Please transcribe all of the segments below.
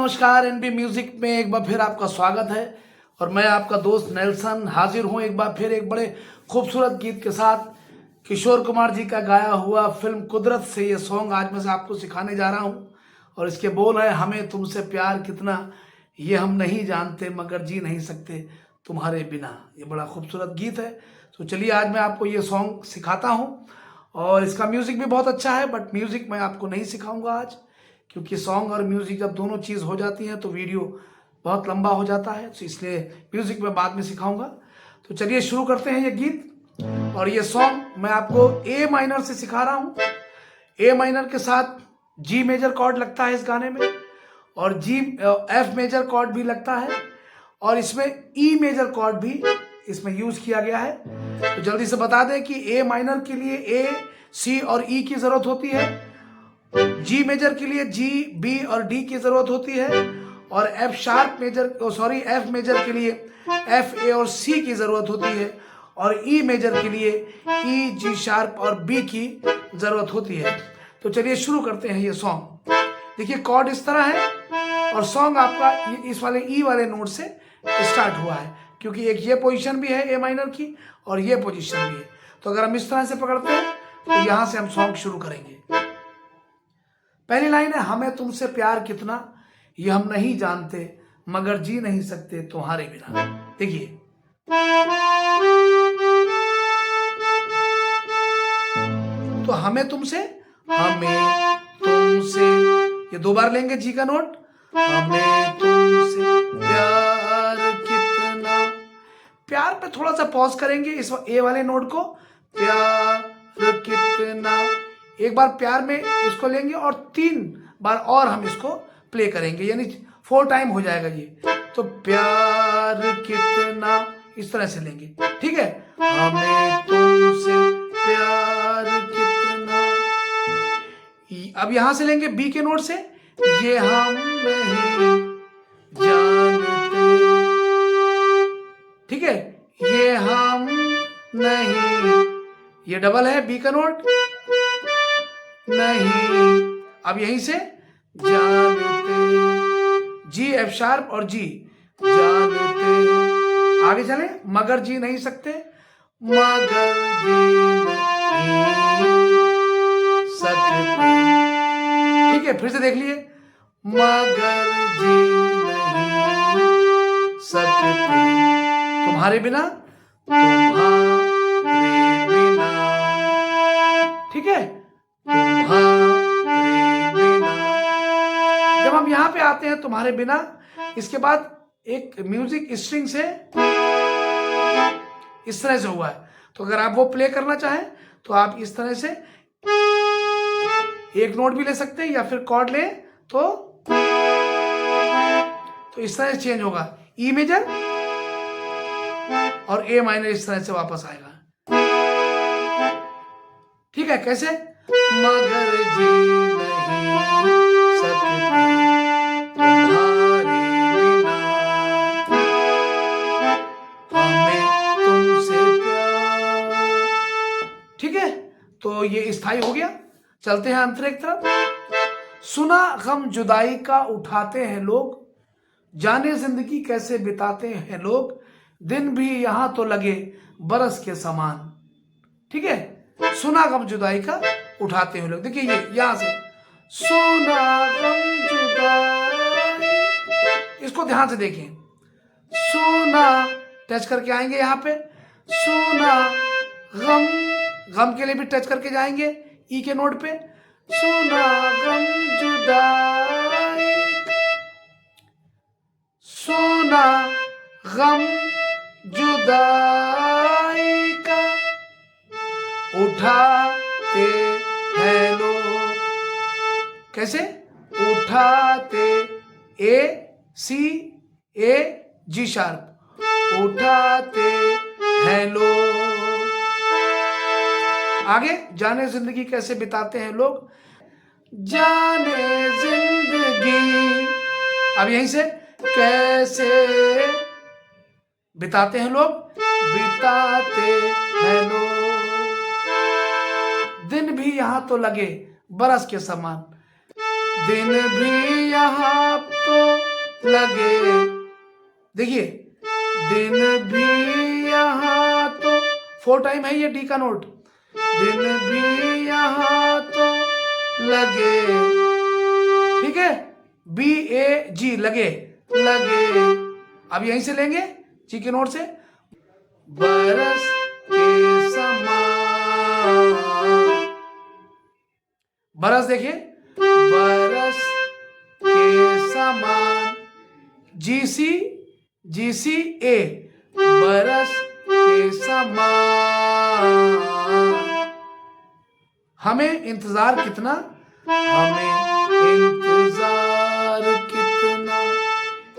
नमस्कार। NB music में एक बार फिर आपका स्वागत है और मैं आपका दोस्त नेल्सन हाजिर हूं एक बार फिर एक बड़े खूबसूरत गीत के साथ। किशोर कुमार जी का गाया हुआ फिल्म कुदरत से ये सॉन्ग आज मैं आपको सिखाने जा रहा हूं और इसके बोल है, हमें तुमसे प्यार कितना ये हम नहीं जानते मगर जी नहीं सकते तुम्हारे बिना। ये बड़ा खूबसूरत गीत है। तो चलिए आज मैं आपको ये सॉन्ग सिखाता हूँ और इसका म्यूजिक भी बहुत अच्छा है, बट म्यूजिक मैं आपको नहीं सिखाऊंगा आज, क्योंकि सॉन्ग और म्यूजिक जब दोनों चीज़ हो जाती हैं तो वीडियो बहुत लंबा हो जाता है, तो इसलिए म्यूजिक मैं बाद में सिखाऊंगा। तो चलिए शुरू करते हैं ये गीत। और ये सॉन्ग मैं आपको ए माइनर से सिखा रहा हूँ। ए माइनर के साथ जी मेजर कॉर्ड लगता है इस गाने में और एफ मेजर कॉर्ड भी लगता है और इसमें ई मेजर कॉर्ड भी इसमें यूज किया गया है। तो जल्दी से बता दें कि ए माइनर के लिए ए, सी और ई की जरूरत होती है, जी मेजर के लिए जी, बी और डी की जरूरत होती है और एफ मेजर के लिए एफ, ए और सी की जरूरत होती है और ई मेजर के लिए ई, जी शार्प और बी की जरूरत होती है। तो चलिए शुरू करते हैं ये सॉन्ग। देखिए कॉर्ड इस तरह है और सॉन्ग आपका इस वाले ई वाले नोट से स्टार्ट हुआ है, क्योंकि एक ये पोजीशन भी है ए माइनर की और ये पोजीशन भी है। तो अगर हम इस तरह से पकड़ते हैं तो यहां से हम सॉन्ग शुरू करेंगे। पहली लाइन है, हमें तुमसे प्यार कितना ये हम नहीं जानते मगर जी नहीं सकते तुम्हारे बिना। देखिए तो हमें तुमसे ये दो बार लेंगे जी का नोट। हमें तुमसे प्यार कितना, प्यार पे थोड़ा सा पॉज करेंगे इस ए वाले नोट को। प्यार कितना, एक बार प्यार में इसको लेंगे और 3 बार और हम इसको प्ले करेंगे, यानी 4 टाइम हो जाएगा ये। तो प्यार कितना इस तरह से लेंगे, ठीक है। हमें तुमसे प्यार कितना, अब यहां से लेंगे बी के नोट से, ये हम नहीं जानते, ठीक है, ये हम नहीं, ये डबल है बी का नोट नहीं। अब यहीं से जानते, जी एफ शार्प और जी, जानते, आगे चले, मगर जी नहीं सकते, मगर जी नहीं सकते, ठीक है। फिर से देख लिए, मगर जी नहीं सकते तुम्हारे बिना, तुम्हारे बिना, ठीक है, तुम्हारे बिना। जब हम यहां पे आते हैं तुम्हारे बिना, इसके बाद एक म्यूजिक स्ट्रिंग से इस तरह से हुआ है, तो अगर आप वो प्ले करना चाहें तो आप इस तरह से एक नोट भी ले सकते हैं या फिर कॉर्ड ले तो इस तरह से चेंज होगा, ई मेजर और ए माइनर इस तरह से वापस आएगा, ठीक है। कैसे, मगर जी नहीं सकते तुम्हारे बिना, हमें तुमसे प्यार, ठीक है। तो ये स्थाई हो गया। चलते हैं अंतर एक तरफ। सुना गम जुदाई का उठाते हैं लोग, जाने जिंदगी कैसे बिताते हैं लोग, दिन भी यहां तो लगे बरस के समान, ठीक है। सुना गम जुदाई का उठाते हैं लोग, देखिए ये यहां से सुना गम जुदाई, इसको ध्यान से देखें, सुना टच करके आएंगे यहां पे, सुना गम, गम के लिए भी टच करके जाएंगे ई के नोट पे, सुना गम जुदाई, सुना गम जुदाई का उठाते हैं लोग, कैसे, उठाते, ए सी ए जी शार्प, उठाते हैं लोग। आगे, जाने जिंदगी कैसे बिताते हैं लोग, जाने जिंदगी, अब यहीं से कैसे बिताते हैं लोग, बिताते हैं लोग, दिन भी यहां तो लगे बरस के समान, दिन भी यहाँ तो लगे, देखिए दिन भी यहाँ तो 4 टाइम है ये डी का नोट, दिन भी यहाँ तो लगे, ठीक है, BAG लगे, लगे। अब यहीं से लेंगे जी के नोट से, बरस के समान, बरस देखिए, बरस के समान, GCA, बरस के समान। हमें इंतजार कितना, हमें इंतजार कितना,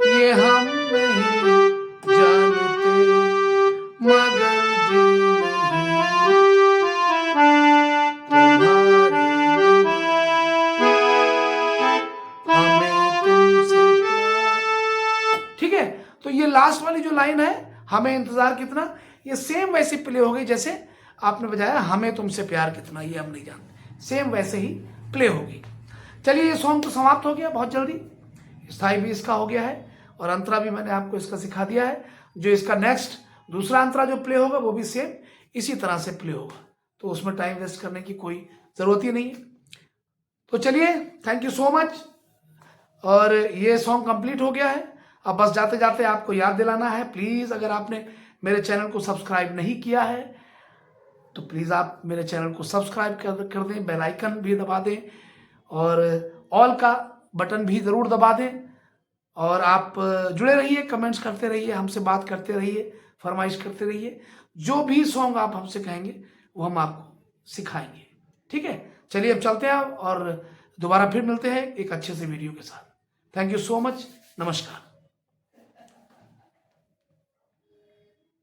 ये हम नहीं जानते, मगर जी नहीं तुम्हारे बिना, हमें तुमसे प्यार। ठीक है, तो ये लास्ट वाली जो लाइन है, हमें इंतजार कितना, ये सेम वैसे प्ले हो गई जैसे आपने बजाया हमें तुमसे प्यार कितना, ये हम नहीं जानते, सेम वैसे ही प्ले होगी। चलिए, ये सॉन्ग तो समाप्त हो गया बहुत जल्दी, स्थाई भी इसका हो गया है और अंतरा भी मैंने आपको इसका सिखा दिया है। जो इसका नेक्स्ट दूसरा अंतरा जो प्ले होगा वो भी सेम इसी तरह से प्ले होगा, तो उसमें टाइम वेस्ट करने की कोई ज़रूरत ही नहीं है। तो चलिए, थैंक यू सो मच, और ये सॉन्ग कंप्लीट हो गया है। अब बस जाते जाते आपको याद दिलाना है, प्लीज़ अगर आपने मेरे चैनल को सब्सक्राइब नहीं किया है तो प्लीज़ आप मेरे चैनल को सब्सक्राइब कर दें, बेल आइकन भी दबा दें और ऑल का बटन भी ज़रूर दबा दें, और आप जुड़े रहिए, कमेंट्स करते रहिए, हमसे बात करते रहिए, फरमाइश करते रहिए, जो भी सॉन्ग आप हमसे कहेंगे वो हम आपको सिखाएंगे। ठीक है, चलिए अब चलते हैं और दोबारा फिर मिलते हैं एक अच्छे से वीडियो के साथ। थैंक यू सो मच, नमस्कार।